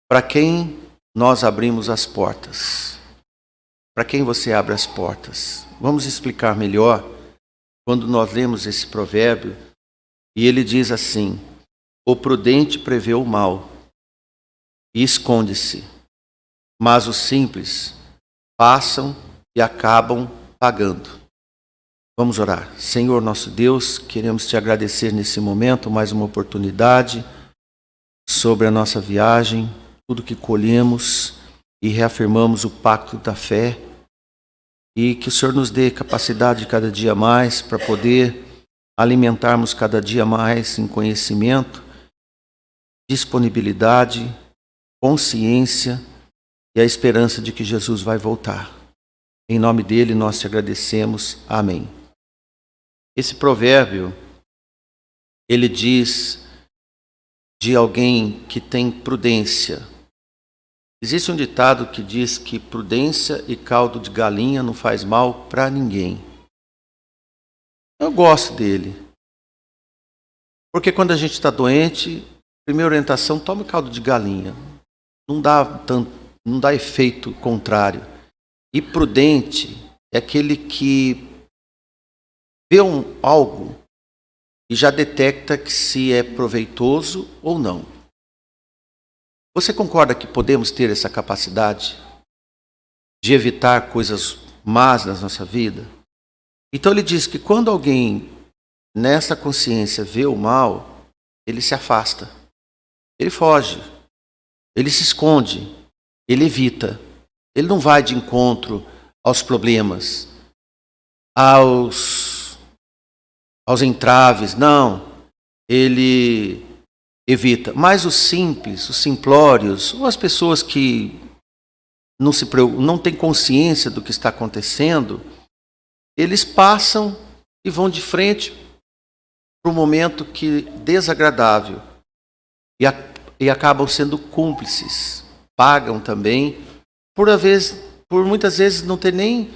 para quem nós abrimos as portas? Para quem você abre as portas? Vamos explicar melhor quando nós lemos esse provérbio e ele diz assim: o prudente prevê o mal e esconde-se, mas os simples passam e acabam pagando. Vamos orar. Senhor nosso Deus, queremos te agradecer nesse momento, mais uma oportunidade sobre a nossa viagem, tudo que colhemos e reafirmamos o pacto da fé, e que o Senhor nos dê capacidade cada dia mais para poder alimentarmos cada dia mais em conhecimento, disponibilidade, consciência e a esperança de que Jesus vai voltar. Em nome dele nós te agradecemos. Amém. Esse provérbio, ele diz de alguém que tem prudência. Existe um ditado que diz que prudência e caldo de galinha não faz mal para ninguém. Eu gosto dele. Porque quando a gente está doente, primeira orientação, tome caldo de galinha. Não dá efeito contrário. E prudente é aquele que vê algo e já detecta que se é proveitoso ou não. Você concorda que podemos ter essa capacidade de evitar coisas más na nossa vida? Então ele diz que quando alguém nessa consciência vê o mal, ele se afasta, ele foge, ele se esconde, ele evita, ele não vai de encontro aos problemas, aos entraves, não, ele evita. Mas os simples, os simplórios, ou as pessoas que não têm consciência do que está acontecendo, eles passam e vão de frente para um momento desagradável e acabam sendo cúmplices, pagam também, por muitas vezes não ter nem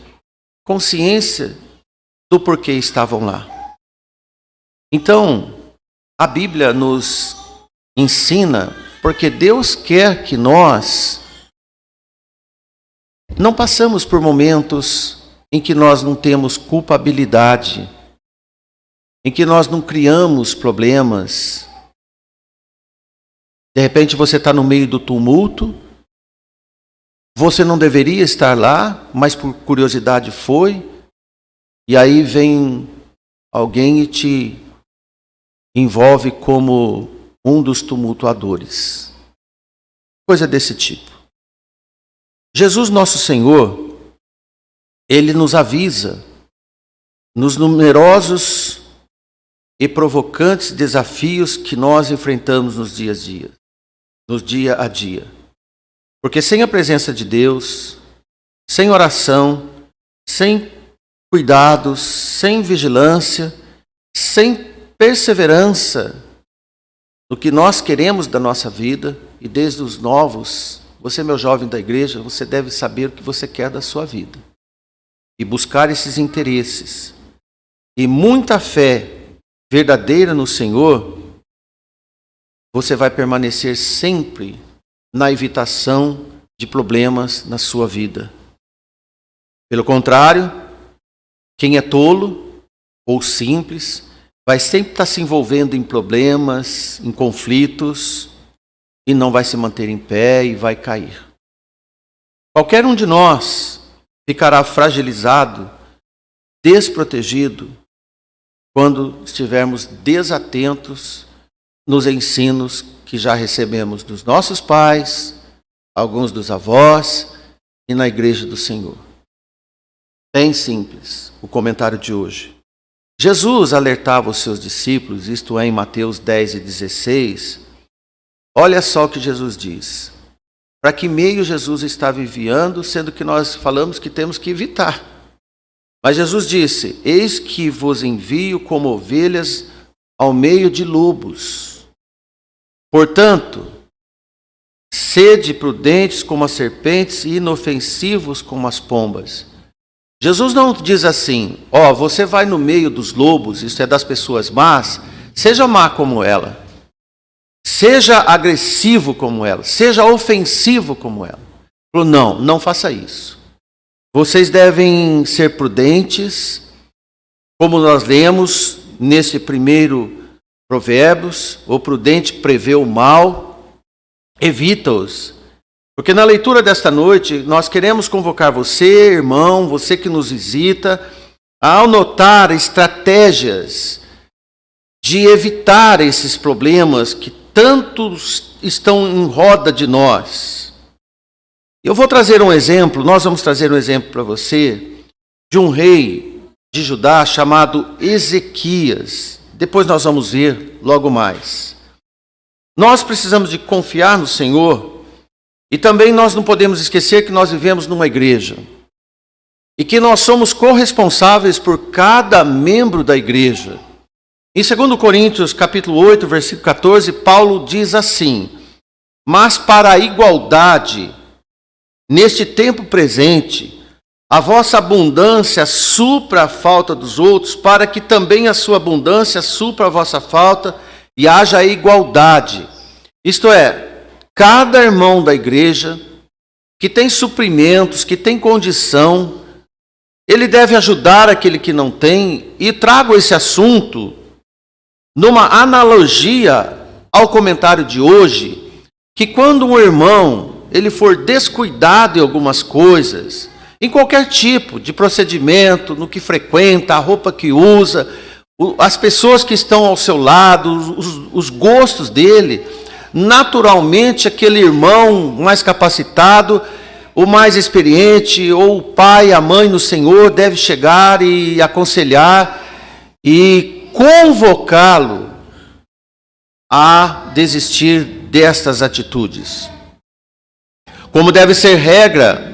consciência do porquê estavam lá. Então, a Bíblia nos ensina, porque Deus quer que nós não passamos por momentos em que nós não temos culpabilidade, em que nós não criamos problemas. De repente você está no meio do tumulto, você não deveria estar lá, mas por curiosidade foi, e aí vem alguém e te envolve como um dos tumultuadores. Coisa desse tipo. Jesus, nosso Senhor, ele nos avisa nos numerosos e provocantes desafios que nós enfrentamos no dia a dia. Porque sem a presença de Deus, sem oração, sem cuidados, sem vigilância, sem perseverança no que nós queremos da nossa vida, e desde os novos, você, meu jovem da igreja, você deve saber o que você quer da sua vida e buscar esses interesses. E muita fé verdadeira no Senhor, você vai permanecer sempre na evitação de problemas na sua vida. Pelo contrário, quem é tolo ou simples vai sempre estar se envolvendo em problemas, em conflitos, e não vai se manter em pé e vai cair. Qualquer um de nós ficará fragilizado, desprotegido, quando estivermos desatentos nos ensinos que já recebemos dos nossos pais, alguns dos avós e na igreja do Senhor. Bem simples o comentário de hoje. Jesus alertava os seus discípulos, isto é, em Mateus 10 e 16, olha só o que Jesus diz. Para que meio Jesus estava enviando, sendo que nós falamos que temos que evitar. Mas Jesus disse: eis que vos envio como ovelhas ao meio de lobos. Portanto, sede prudentes como as serpentes e inofensivos como as pombas. Jesus não diz assim: você vai no meio dos lobos, isso é das pessoas más, seja má como ela. seja agressivo como ela, seja ofensivo como ela. Falou, não, não faça isso. Vocês devem ser prudentes, como nós lemos nesse primeiro Provérbios, o prudente prevê o mal, evita-os. Porque na leitura desta noite, nós queremos convocar você, irmão, você que nos visita, a notar estratégias de evitar esses problemas que tantos estão em roda de nós. Eu vou trazer um exemplo, nós vamos trazer um exemplo para você, de um rei de Judá chamado Ezequias. Depois nós vamos ver logo mais. Nós precisamos de confiar no Senhor e também nós não podemos esquecer que nós vivemos numa igreja e que nós somos corresponsáveis por cada membro da igreja. Em 2 Coríntios capítulo 8, versículo 14, Paulo diz assim: mas para a igualdade, neste tempo presente, a vossa abundância supra a falta dos outros, para que também a sua abundância supra a vossa falta e haja igualdade. Isto é, cada irmão da igreja que tem suprimentos, que tem condição, ele deve ajudar aquele que não tem. E trago esse assunto numa analogia ao comentário de hoje, que quando um irmão ele for descuidado em algumas coisas, em qualquer tipo de procedimento, no que frequenta, a roupa que usa, as pessoas que estão ao seu lado, os gostos dele, naturalmente aquele irmão mais capacitado, o mais experiente, ou o pai, a mãe no Senhor, deve chegar e aconselhar e convocá-lo a desistir destas atitudes. Como deve ser regra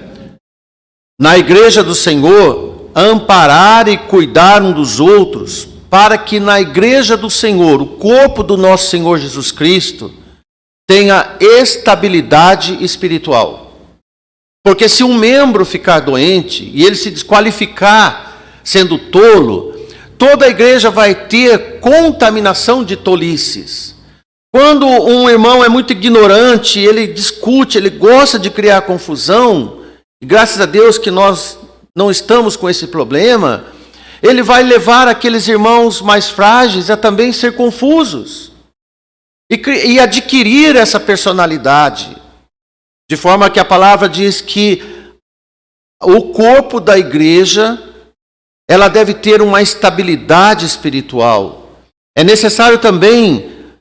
na igreja do Senhor, amparar e cuidar um dos outros, para que na igreja do Senhor, o corpo do nosso Senhor Jesus Cristo, tenha estabilidade espiritual. Porque se um membro ficar doente e ele se desqualificar sendo tolo, toda a igreja vai ter contaminação de tolices. Quando um irmão é muito ignorante, ele discute, ele gosta de criar confusão, e graças a Deus que nós não estamos com esse problema, ele vai levar aqueles irmãos mais frágeis a também ser confusos e adquirir essa personalidade, de forma que a palavra diz que o corpo da igreja, ela deve ter uma estabilidade espiritual. É necessário também,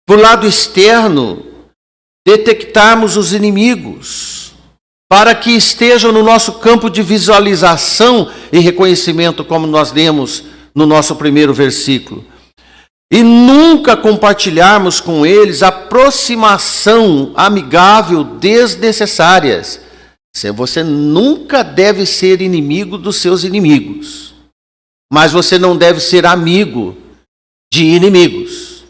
por lado externo, detectarmos os inimigos, para que estejam no nosso campo de visualização e reconhecimento, como nós lemos no nosso primeiro versículo. E nunca compartilharmos com eles aproximação amigável desnecessárias. Você nunca deve ser inimigo dos seus inimigos, mas você não deve ser amigo de inimigos.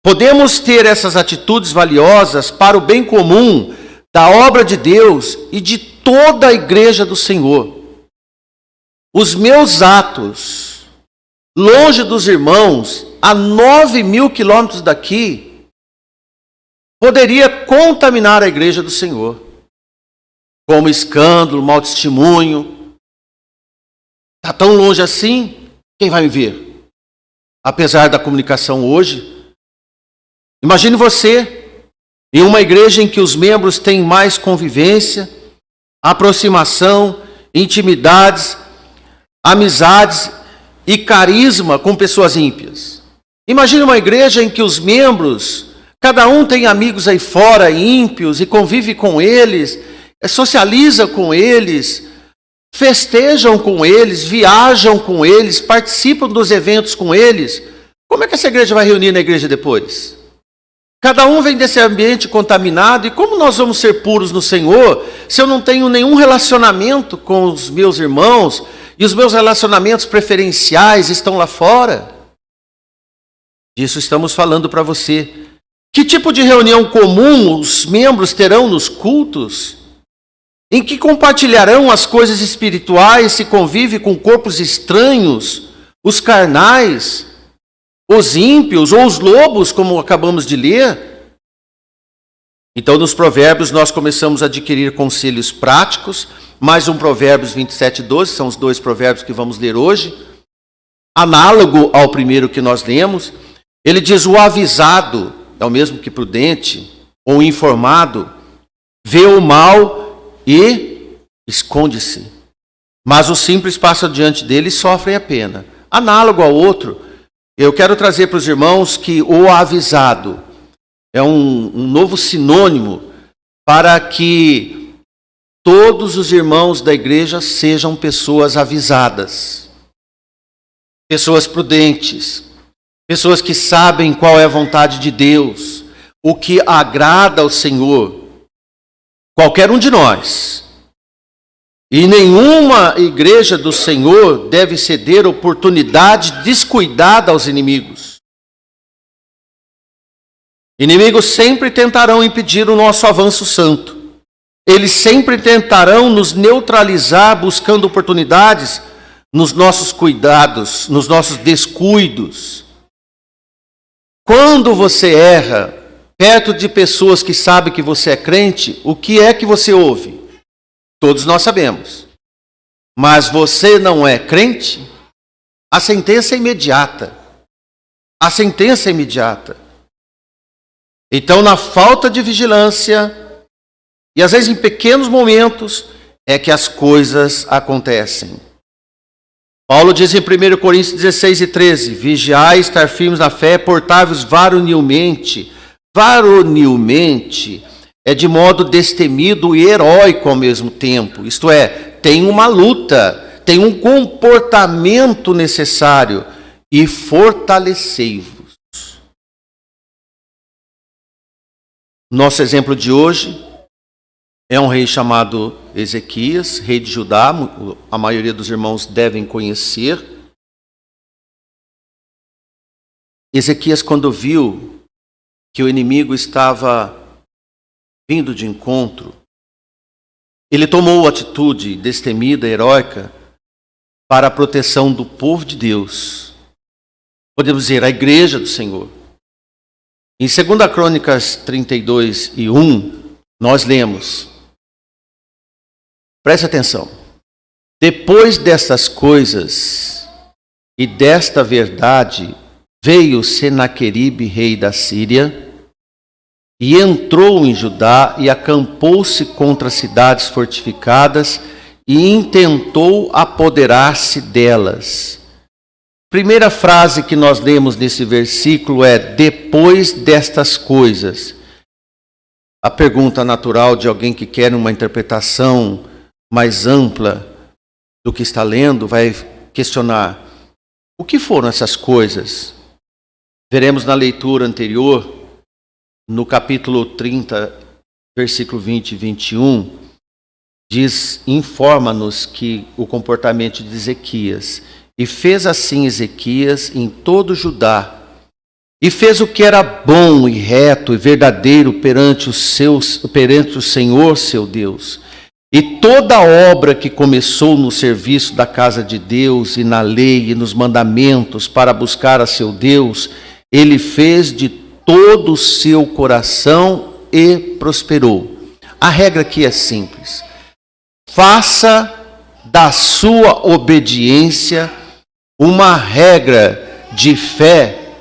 Podemos ter essas atitudes valiosas para o bem comum da obra de Deus e de toda a igreja do Senhor. Os meus atos, longe dos irmãos, a 9.000 quilômetros daqui, poderia contaminar a igreja do Senhor, como escândalo, mau testemunho. Está tão longe assim, quem vai me ver? Apesar da comunicação hoje, imagine você em uma igreja em que os membros têm mais convivência, aproximação, intimidades, amizades e carisma com pessoas ímpias. Imagine uma igreja em que os membros, cada um tem amigos aí fora, ímpios, e convive com eles, socializa com eles, festejam com eles, viajam com eles, participam dos eventos com eles. Como é que essa igreja vai reunir na igreja depois? Cada um vem desse ambiente contaminado, e como nós vamos ser puros no Senhor, se eu não tenho nenhum relacionamento com os meus irmãos, e os meus relacionamentos preferenciais estão lá fora? Disso estamos falando para você. Que tipo de reunião comum os membros terão nos cultos? Em que compartilharão as coisas espirituais se convive com corpos estranhos, os carnais? os ímpios ou os lobos, como acabamos de ler. Então, nos provérbios, nós começamos a adquirir conselhos práticos. Mais um Provérbios 27, 12, são os 2 provérbios que vamos ler hoje. Análogo ao primeiro que nós lemos, ele diz: o avisado é o mesmo que prudente ou informado, vê o mal e esconde-se, mas os simples passam diante dele e sofrem a pena. Análogo ao outro, eu quero trazer para os irmãos que o avisado é um novo sinônimo para que todos os irmãos da igreja sejam pessoas avisadas, pessoas prudentes, pessoas que sabem qual é a vontade de Deus, o que agrada ao Senhor. Qualquer um de nós. E nenhuma igreja do Senhor deve ceder oportunidade descuidada aos inimigos. Inimigos sempre tentarão impedir o nosso avanço santo. Eles sempre tentarão nos neutralizar, buscando oportunidades nos nossos cuidados, nos nossos descuidos. Quando você erra perto de pessoas que sabem que você é crente, o que é que você ouve? Todos nós sabemos. Mas você não é crente? A sentença é imediata. A sentença é imediata. Então, na falta de vigilância, e às vezes em pequenos momentos, é que as coisas acontecem. Paulo diz em 1 Coríntios 16 e 13, vigiai, estar firmes na fé, portai-vos varonilmente. Varonilmente é de modo destemido e heróico ao mesmo tempo. Isto é, tem uma luta, tem um comportamento necessário. E fortalecei-vos. Nosso exemplo de hoje é um rei chamado Ezequias, rei de Judá. A maioria dos irmãos devem conhecer. Ezequias, quando viu que o inimigo estava vindo de encontro, ele tomou atitude destemida, heróica, para a proteção do povo de Deus. Podemos dizer, a igreja do Senhor. Em 2 Crônicas 32 e 1, nós lemos, preste atenção, depois destas coisas e desta verdade, veio Senaqueribe, rei da Síria, e entrou em Judá e acampou-se contra as cidades fortificadas e intentou apoderar-se delas. Primeira frase que nós lemos nesse versículo é depois destas coisas. A pergunta natural de alguém que quer uma interpretação mais ampla do que está lendo vai questionar: o que foram essas coisas? Veremos na leitura anterior, no capítulo 30, versículo 20 e 21, informa-nos que o comportamento de Ezequias. E fez assim Ezequias em todo Judá, e fez o que era bom e reto e verdadeiro perante o Senhor seu Deus. E toda a obra que começou no serviço da casa de Deus e na lei e nos mandamentos para buscar a seu Deus, ele fez de todo o seu coração e prosperou. A regra aqui é simples. Faça da sua obediência uma regra de fé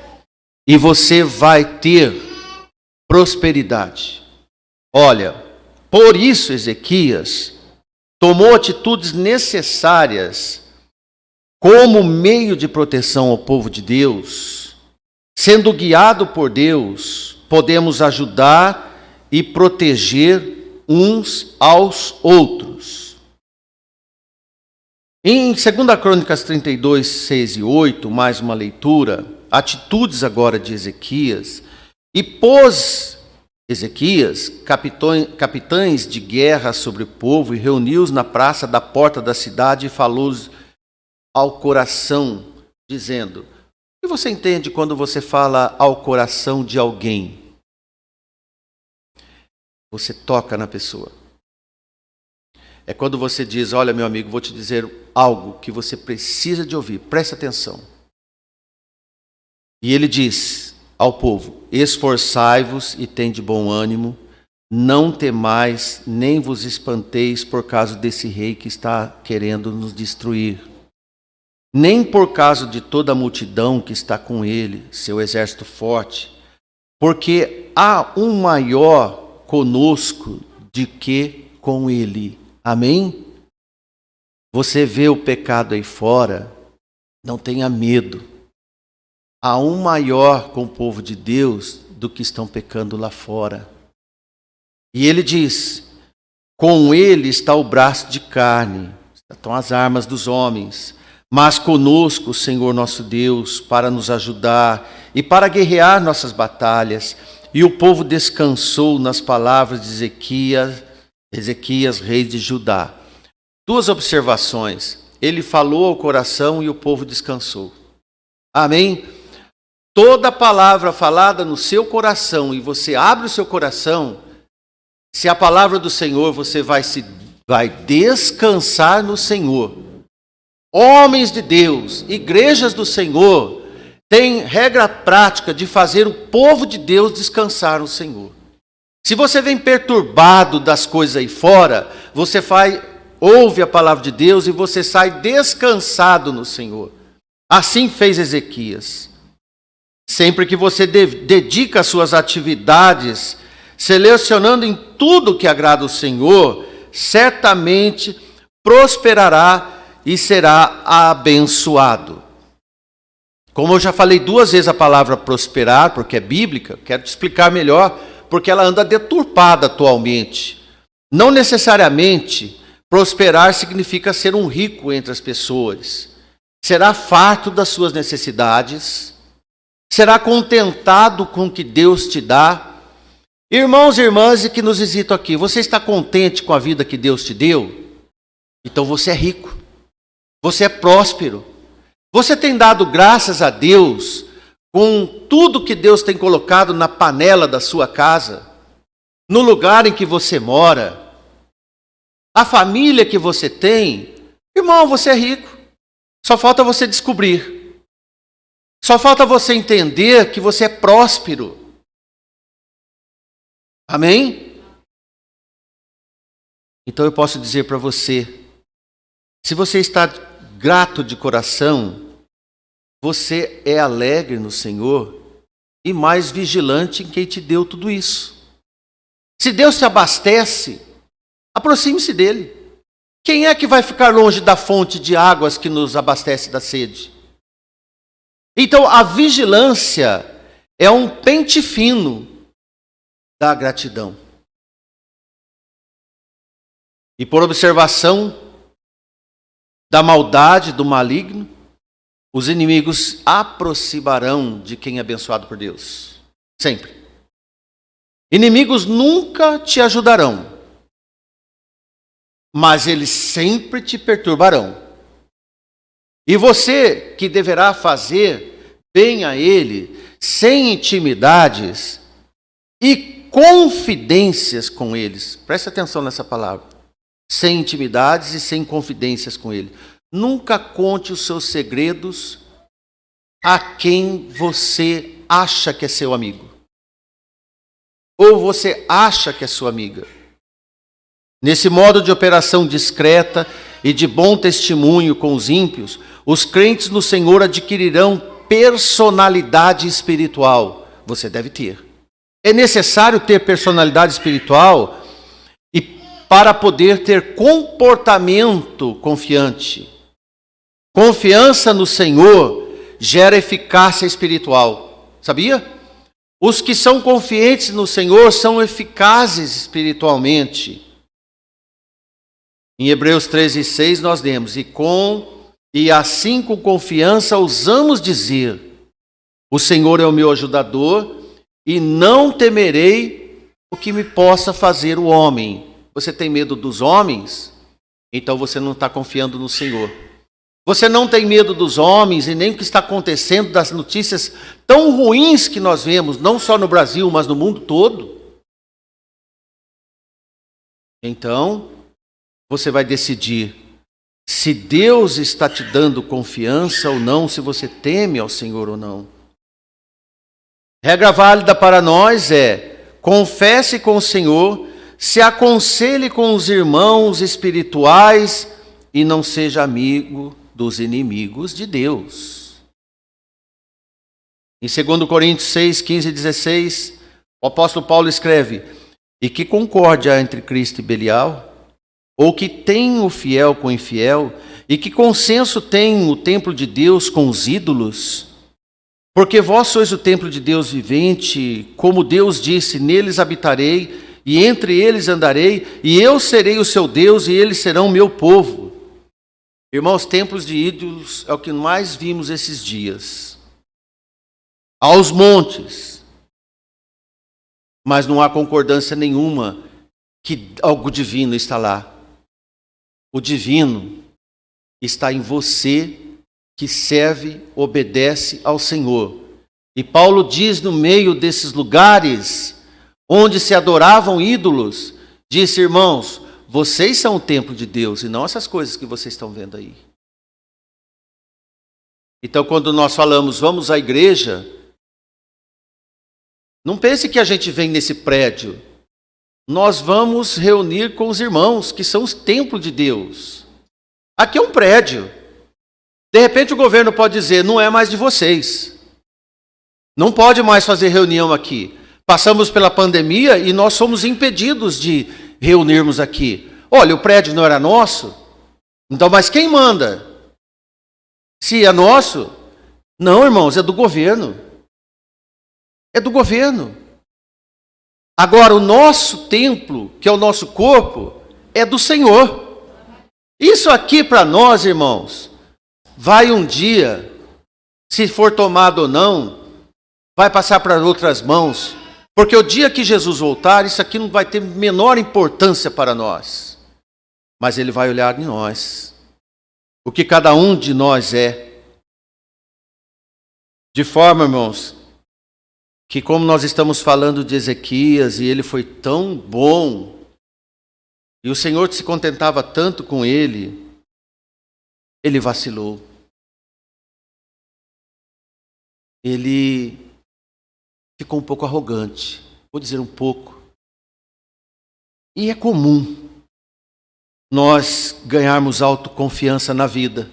e você vai ter prosperidade. Olha, por isso Ezequias tomou atitudes necessárias como meio de proteção ao povo de Deus. Sendo guiado por Deus, podemos ajudar e proteger uns aos outros. Em 2 Crônicas 32, 6 e 8, mais uma leitura, atitudes agora de Ezequias, e pôs Ezequias capitães de guerra sobre o povo e reuniu-os na praça da porta da cidade e falou ao coração, dizendo: o que você entende quando você fala ao coração de alguém? Você toca na pessoa. É quando você diz: olha, meu amigo, vou te dizer algo que você precisa de ouvir, preste atenção. E ele diz ao povo: esforçai-vos e tende bom ânimo, não temais, nem vos espanteis por causa desse rei que está querendo nos destruir, nem por causa de toda a multidão que está com ele, seu exército forte, porque há um maior conosco de que com ele. Amém? Você vê o pecado aí fora, não tenha medo. Há um maior com o povo de Deus do que estão pecando lá fora. E ele diz: com ele está o braço de carne, estão as armas dos homens, mas conosco o Senhor nosso Deus para nos ajudar e para guerrear nossas batalhas. E o povo descansou nas palavras de Ezequias, rei de Judá. Duas observações. Ele falou ao coração e o povo descansou. Amém? Toda palavra falada no seu coração, e você abre o seu coração, se a palavra do Senhor, você vai descansar no Senhor. Homens de Deus, igrejas do Senhor, têm regra prática de fazer o povo de Deus descansar no Senhor. Se você vem perturbado das coisas aí fora, você ouve a palavra de Deus e você sai descansado no Senhor. Assim fez Ezequias. Sempre que você dedica as suas atividades, selecionando em tudo que agrada o Senhor, certamente prosperará e será abençoado. Como eu já falei 2 vezes a palavra prosperar, porque é bíblica, quero te explicar melhor, porque ela anda deturpada atualmente. Não necessariamente prosperar significa ser um rico entre as pessoas. Será farto das suas necessidades, será contentado com o que Deus te dá. Irmãos e irmãs que nos visitam aqui, você está contente com a vida que Deus te deu? Então você é rico, você é próspero, você tem dado graças a Deus com tudo que Deus tem colocado na panela da sua casa, no lugar em que você mora, a família que você tem. Irmão, você é rico, só falta você descobrir, só falta você entender que você é próspero. Amém? Então eu posso dizer para você, se você está grato de coração, você é alegre no Senhor e mais vigilante em quem te deu tudo isso. Se Deus te abastece, aproxime-se dele. Quem é que vai ficar longe da fonte de águas que nos abastece da sede? Então a vigilância é um pente fino da gratidão. E por observação da maldade, do maligno, os inimigos aproximarão de quem é abençoado por Deus. Sempre. Inimigos nunca te ajudarão, mas eles sempre te perturbarão. E você que deverá fazer bem a ele, sem intimidades e confidências com eles. Preste atenção nessa palavra. Sem intimidades e sem confidências com ele. Nunca conte os seus segredos a quem você acha que é seu amigo. Ou você acha que é sua amiga. Nesse modo de operação discreta e de bom testemunho com os ímpios, os crentes no Senhor adquirirão personalidade espiritual. Você deve ter. É necessário ter personalidade espiritual e para poder ter comportamento confiante. Confiança no Senhor gera eficácia espiritual. Sabia? Os que são confiantes no Senhor são eficazes espiritualmente. Em Hebreus 13:6 nós lemos: e assim com confiança ousamos dizer: o Senhor é o meu ajudador e não temerei o que me possa fazer o homem. Você tem medo dos homens? Então você não está confiando no Senhor. Você não tem medo dos homens e nem o que está acontecendo, das notícias tão ruins que nós vemos, não só no Brasil, mas no mundo todo. Então, você vai decidir se Deus está te dando confiança ou não, se você teme ao Senhor ou não. Regra válida para nós é: confesse com o Senhor, se aconselhe com os irmãos espirituais e não seja amigo dos inimigos de Deus. Em 2 Coríntios 6, 15 e 16, o apóstolo Paulo escreve: e que concórdia há entre Cristo e Belial? Ou que tem o fiel com o infiel? E que consenso tem o templo de Deus com os ídolos? Porque vós sois o templo de Deus vivente, como Deus disse: neles habitarei, e entre eles andarei, e eu serei o seu Deus, e eles serão o meu povo. Irmãos, templos de ídolos é o que mais vimos esses dias. Aos montes. Mas não há concordância nenhuma que algo divino está lá. O divino está em você que serve, obedece ao Senhor. E Paulo diz no meio desses lugares onde se adoravam ídolos, disse: irmãos, vocês são o templo de Deus e não essas coisas que vocês estão vendo aí. Então, quando nós falamos vamos à igreja, não pense que a gente vem nesse prédio. Nós vamos reunir com os irmãos que são os templos de Deus. Aqui é um prédio. De repente o governo pode dizer: não é mais de vocês. Não pode mais fazer reunião aqui. Passamos pela pandemia e nós somos impedidos de reunirmos aqui. Olha, o prédio não era nosso? Então, mas quem manda? Se é nosso? Não, irmãos, é do governo. É do governo. Agora, o nosso templo, que é o nosso corpo, é do Senhor. Isso aqui para nós, irmãos, vai um dia, se for tomado ou não, vai passar para outras mãos. Porque o dia que Jesus voltar, isso aqui não vai ter menor importância para nós. Mas Ele vai olhar em nós. O que cada um de nós é. De forma, irmãos, que como nós estamos falando de Ezequias, e ele foi tão bom, e o Senhor se contentava tanto com ele, ele vacilou. Ele ficou um pouco arrogante, vou dizer um pouco. E é comum nós ganharmos autoconfiança na vida.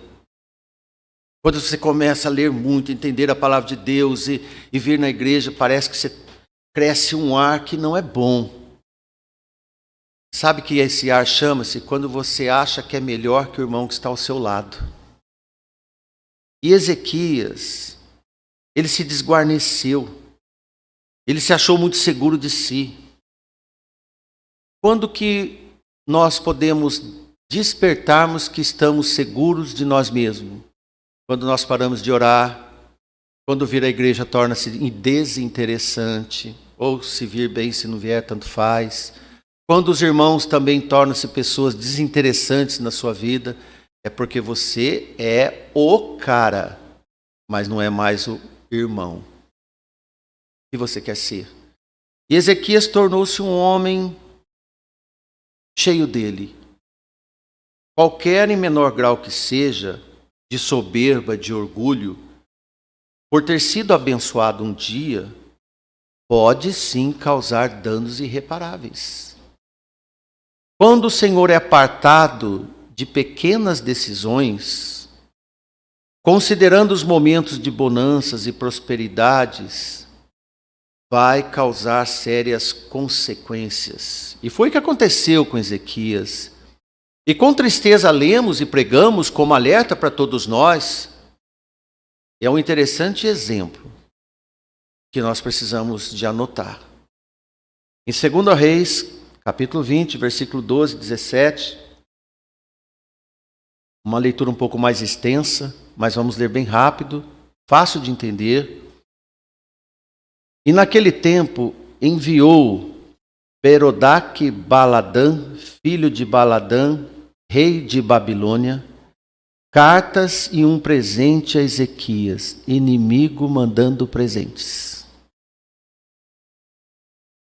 Quando você começa a ler muito, entender a palavra de Deus e vir na igreja, parece que você cresce um ar que não é bom. Sabe que esse ar chama-se quando você acha que é melhor que o irmão que está ao seu lado. E Ezequias, ele se desguarneceu. Ele se achou muito seguro de si. Quando que nós podemos despertarmos que estamos seguros de nós mesmos? Quando nós paramos de orar, quando vir à igreja torna-se desinteressante, ou se vir bem, se não vier, tanto faz. Quando os irmãos também tornam-se pessoas desinteressantes na sua vida, é porque você é o cara, mas não é mais o irmão que você quer ser. E Ezequias tornou-se um homem cheio dele. Qualquer em menor grau que seja, de soberba, de orgulho, por ter sido abençoado um dia, pode sim causar danos irreparáveis. Quando o Senhor é apartado de pequenas decisões, considerando os momentos de bonanças e prosperidades, vai causar sérias consequências. E foi o que aconteceu com Ezequias. E com tristeza lemos e pregamos como alerta para todos nós. É um interessante exemplo que nós precisamos de anotar. Em 2 Reis, capítulo 20, versículo 12 e 17, uma leitura um pouco mais extensa, mas vamos ler bem rápido, fácil de entender. E naquele tempo enviou Berodaque-Baladã, filho de Baladã, rei de Babilônia, cartas e um presente a Ezequias, inimigo mandando presentes.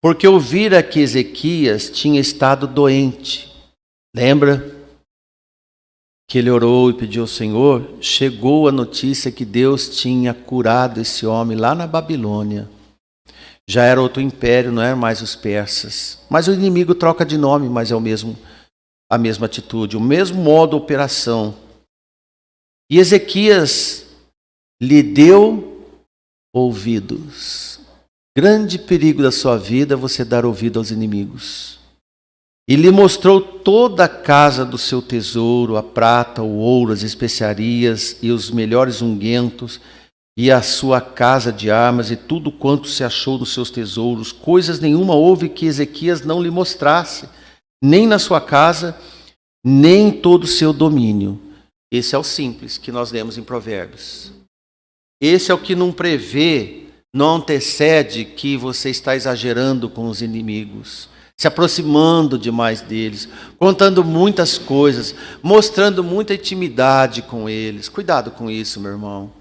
Porque ouvira que Ezequias tinha estado doente. Lembra que ele orou e pediu ao Senhor? Chegou a notícia que Deus tinha curado esse homem lá na Babilônia. Já era outro império, não eram mais os persas. Mas o inimigo troca de nome, mas é a mesma atitude, o mesmo modo de operação. E Ezequias lhe deu ouvidos. Grande perigo da sua vida é você dar ouvido aos inimigos. E lhe mostrou toda a casa do seu tesouro, a prata, o ouro, as especiarias e os melhores ungüentos, e a sua casa de armas, e tudo quanto se achou nos seus tesouros. Coisas nenhuma houve que Ezequias não lhe mostrasse, nem na sua casa, nem em todo o seu domínio. Esse é o simples que nós lemos em Provérbios. Esse é o que não prevê, não antecede que você está exagerando com os inimigos, se aproximando demais deles, contando muitas coisas, mostrando muita intimidade com eles. Cuidado com isso, meu irmão.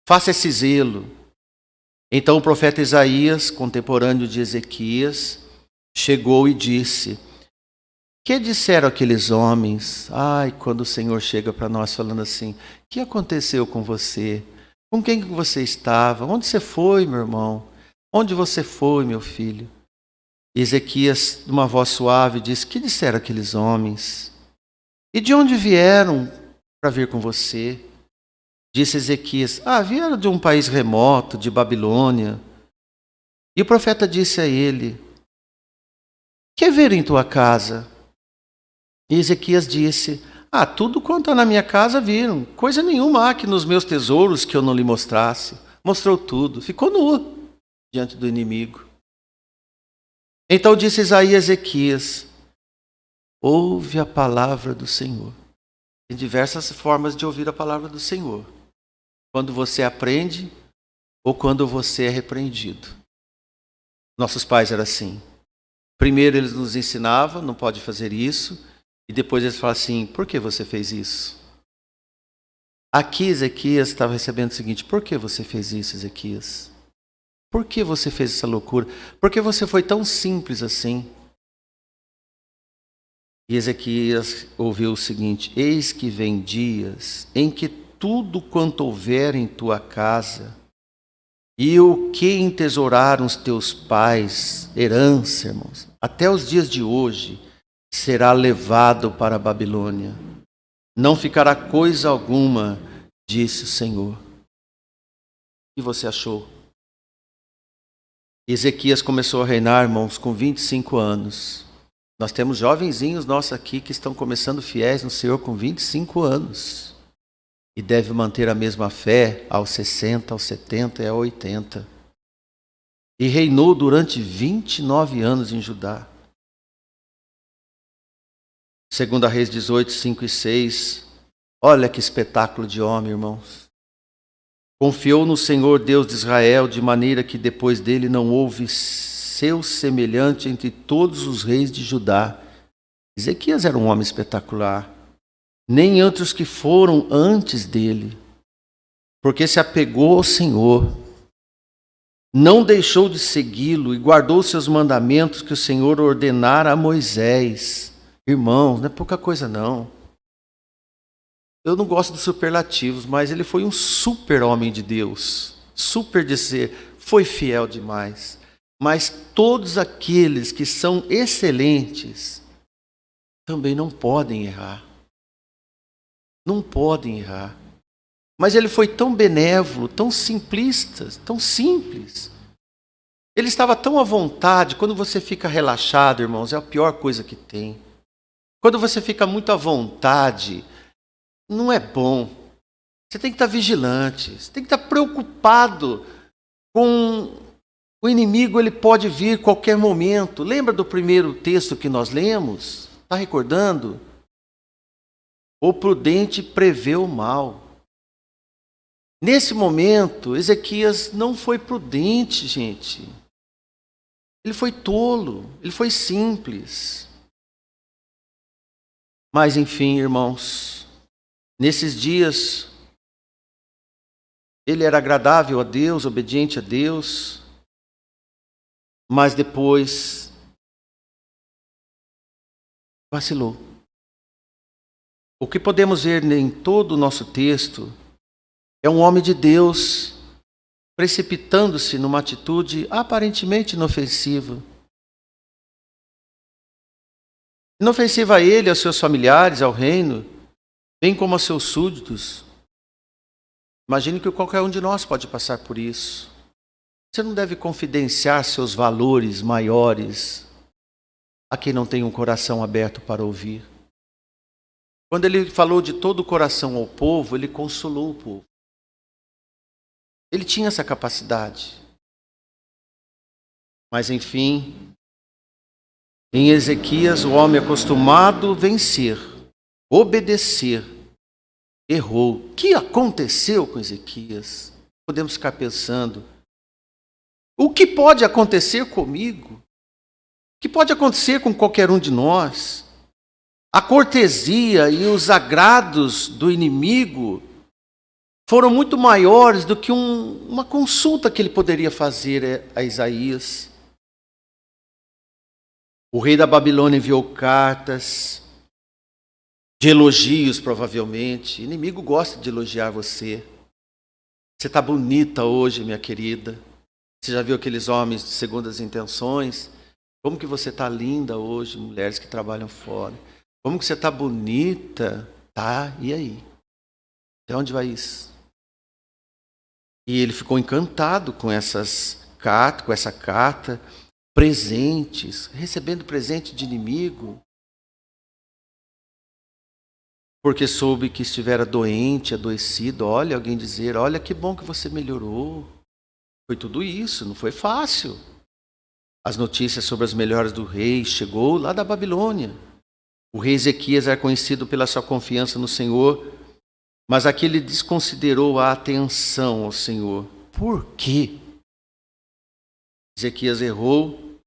Faça esse zelo. Então o profeta Isaías, contemporâneo de Ezequias, chegou e disse: que disseram aqueles homens? Ai, quando o Senhor chega para nós falando assim: o que aconteceu com você? Com quem você estava? Onde você foi, meu irmão? Onde você foi, meu filho? E Ezequias, numa voz suave, disse: que disseram aqueles homens? E de onde vieram para vir com você? Disse Ezequias: vieram de um país remoto, de Babilônia. E o profeta disse a ele: que viram em tua casa? E Ezequias disse: tudo quanto há na minha casa viram. Coisa nenhuma há que nos meus tesouros que eu não lhe mostrasse. Mostrou tudo. Ficou nu diante do inimigo. Então disse Isaías a Ezequias: ouve a palavra do Senhor. Tem diversas formas de ouvir a palavra do Senhor. Quando você aprende ou quando você é repreendido. Nossos pais eram assim. Primeiro eles nos ensinavam: não pode fazer isso. E depois eles falam assim: por que você fez isso? Aqui Ezequias estava recebendo o seguinte: por que você fez isso, Ezequias? Por que você fez essa loucura? Por que você foi tão simples assim? E Ezequias ouviu o seguinte: eis que vem dias em que tudo quanto houver em tua casa e o que entesouraram os teus pais, herança, irmãos, até os dias de hoje, será levado para a Babilônia. Não ficará coisa alguma, disse o Senhor. O que você achou? Ezequias começou a reinar, irmãos, com 25 anos. Nós temos jovenzinhos nossos aqui que estão começando fiéis no Senhor com 25 anos. E deve manter a mesma fé aos 60, aos 70 e aos 80. E reinou durante 29 anos em Judá. 2 Reis 18, 5 e 6. Olha que espetáculo de homem, irmãos. Confiou no Senhor Deus de Israel, de maneira que depois dele não houve seu semelhante entre todos os reis de Judá. Ezequias era um homem espetacular. Nem entre os que foram antes dele. Porque se apegou ao Senhor. Não deixou de segui-lo e guardou seus mandamentos que o Senhor ordenara a Moisés. Irmãos, não é pouca coisa não. Eu não gosto de superlativos, mas ele foi um super homem de Deus. Super de ser, foi fiel demais. Mas todos aqueles que são excelentes também não podem errar. Não podem errar. Mas ele foi tão benévolo, tão simplista, tão simples. Ele estava tão à vontade. Quando você fica relaxado, irmãos, é a pior coisa que tem. Quando você fica muito à vontade, não é bom. Você tem que estar vigilante, você tem que estar preocupado com o inimigo, ele pode vir a qualquer momento. Lembra do primeiro texto que nós lemos? Está recordando? O prudente prevê o mal. Nesse momento, Ezequias não foi prudente, gente. Ele foi tolo, ele foi simples. Mas, enfim, irmãos, nesses dias, ele era agradável a Deus, obediente a Deus, mas depois vacilou. O que podemos ver em todo o nosso texto é um homem de Deus, precipitando-se numa atitude aparentemente inofensiva. Inofensiva a ele, aos seus familiares, ao reino, bem como aos seus súditos. Imagine que qualquer um de nós pode passar por isso. Você não deve confidenciar seus valores maiores a quem não tem um coração aberto para ouvir. Quando ele falou de todo o coração ao povo, ele consolou o povo. Ele tinha essa capacidade. Mas, enfim, em Ezequias, o homem acostumado a vencer, obedecer, errou. O que aconteceu com Ezequias? Podemos ficar pensando, o que pode acontecer comigo? O que pode acontecer com qualquer um de nós? A cortesia e os agrados do inimigo foram muito maiores do que uma consulta que ele poderia fazer a Isaías. O rei da Babilônia enviou cartas de elogios, provavelmente. O inimigo gosta de elogiar você. Você está bonita hoje, minha querida. Você já viu aqueles homens de segundas intenções? Como que você está linda hoje, mulheres que trabalham fora. Como que você está bonita? Tá, e aí? Até onde vai isso? E ele ficou encantado com essa carta, presentes, recebendo presente de inimigo, porque soube que estivera doente, adoecido. Olha, alguém dizer, olha que bom que você melhorou. Foi tudo isso, não foi fácil. As notícias sobre as melhoras do rei chegou lá da Babilônia. O rei Ezequias era conhecido pela sua confiança no Senhor, mas aqui ele desconsiderou a atenção ao Senhor. Por quê? Ezequias errou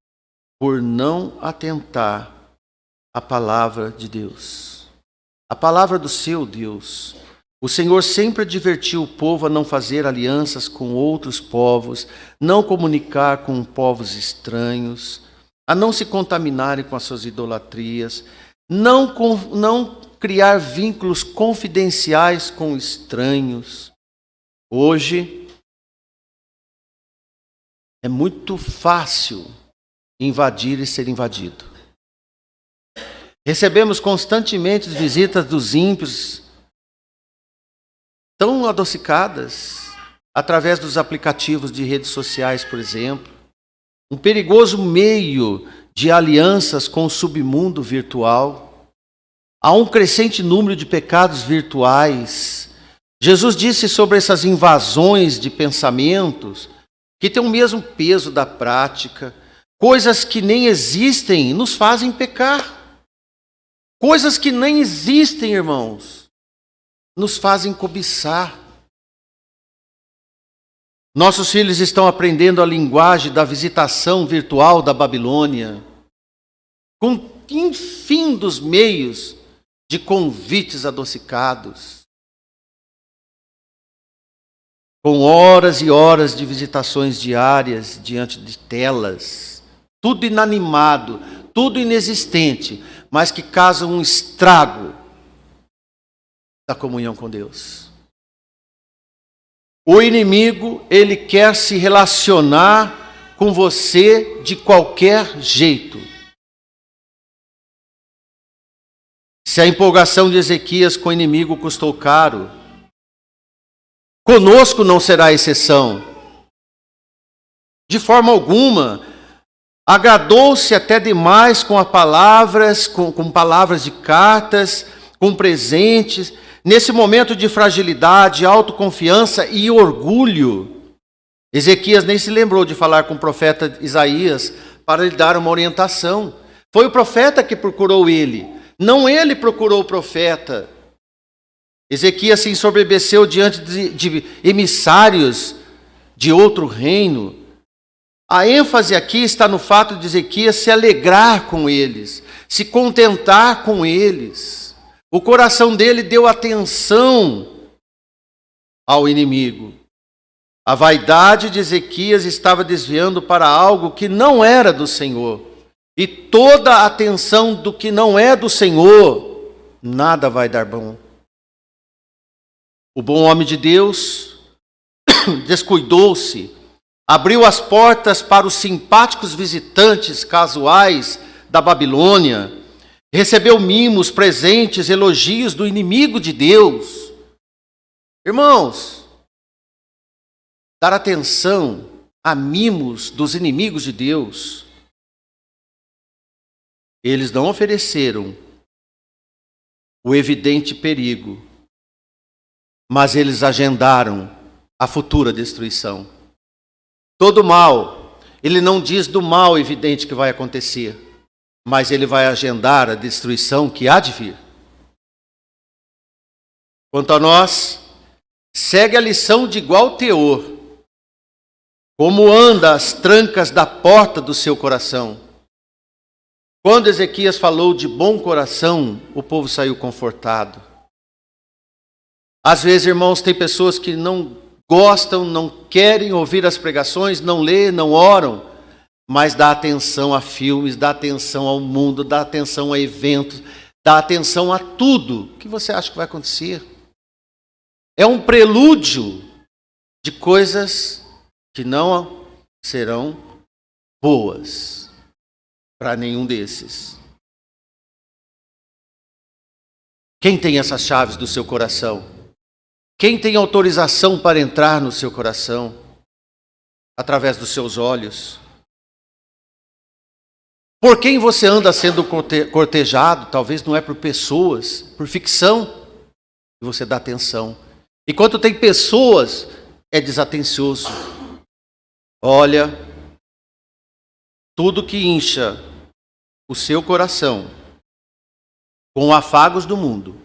por não atentar à palavra de Deus, a palavra do seu Deus. O Senhor sempre advertiu o povo a não fazer alianças com outros povos, não comunicar com povos estranhos, a não se contaminarem com as suas idolatrias, não criar vínculos confidenciais com estranhos. Hoje é muito fácil invadir e ser invadido. Recebemos constantemente visitas dos ímpios, tão adocicadas, através dos aplicativos de redes sociais, por exemplo. Um perigoso meio de alianças com o submundo virtual. Há um crescente número de pecados virtuais. Jesus disse sobre essas invasões de pensamentos que têm o mesmo peso da prática. Coisas que nem existem nos fazem pecar. Coisas que nem existem, irmãos, nos fazem cobiçar. Nossos filhos estão aprendendo a linguagem da visitação virtual da Babilônia, com infindos meios de convites adocicados, com horas e horas de visitações diárias diante de telas, tudo inanimado, tudo inexistente, mas que causam um estrago da comunhão com Deus. O inimigo, ele quer se relacionar com você de qualquer jeito. Se a empolgação de Ezequias com o inimigo custou caro, conosco não será exceção. De forma alguma, agradou-se até demais com palavras, com palavras de cartas, com presentes, nesse momento de fragilidade, autoconfiança e orgulho. Ezequias nem se lembrou de falar com o profeta Isaías para lhe dar uma orientação. Foi o profeta que procurou ele, não ele procurou o profeta. Ezequias se ensoberbeceu diante de emissários de outro reino. A ênfase aqui está no fato de Ezequias se alegrar com eles, se contentar com eles. O coração dele deu atenção ao inimigo. A vaidade de Ezequias estava desviando para algo que não era do Senhor. E toda a atenção do que não é do Senhor, nada vai dar bom. O bom homem de Deus descuidou-se, abriu as portas para os simpáticos visitantes casuais da Babilônia, recebeu mimos, presentes, elogios do inimigo de Deus. Irmãos, dar atenção a mimos dos inimigos de Deus. Eles não ofereceram o evidente perigo, mas eles agendaram a futura destruição. Todo mal, ele não diz do mal evidente que vai acontecer, mas ele vai agendar a destruição que há de vir. Quanto a nós, segue a lição de igual teor. Como anda as trancas da porta do seu coração? Quando Ezequias falou de bom coração, o povo saiu confortado. Às vezes, irmãos, tem pessoas que não gostam, não querem ouvir as pregações, não lê, não oram, mas dá atenção a filmes, dá atenção ao mundo, dá atenção a eventos, dá atenção a tudo. O que você acha que vai acontecer? É um prelúdio de coisas que não serão boas para nenhum desses. Quem tem essas chaves do seu coração? Quem tem autorização para entrar no seu coração? Através dos seus olhos. Por quem você anda sendo cortejado? Talvez não é por pessoas, por ficção. E você dá atenção. Enquanto tem pessoas, é desatencioso. Olha, tudo que incha o seu coração com afagos do mundo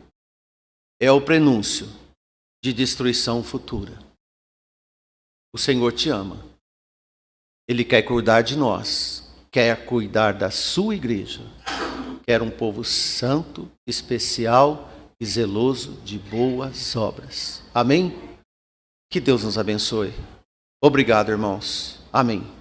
é o prenúncio de destruição futura. O Senhor te ama. Ele quer cuidar de nós, quer cuidar da sua igreja, quer um povo santo, especial e zeloso de boas obras. Amém? Que Deus nos abençoe. Obrigado, irmãos. Amém.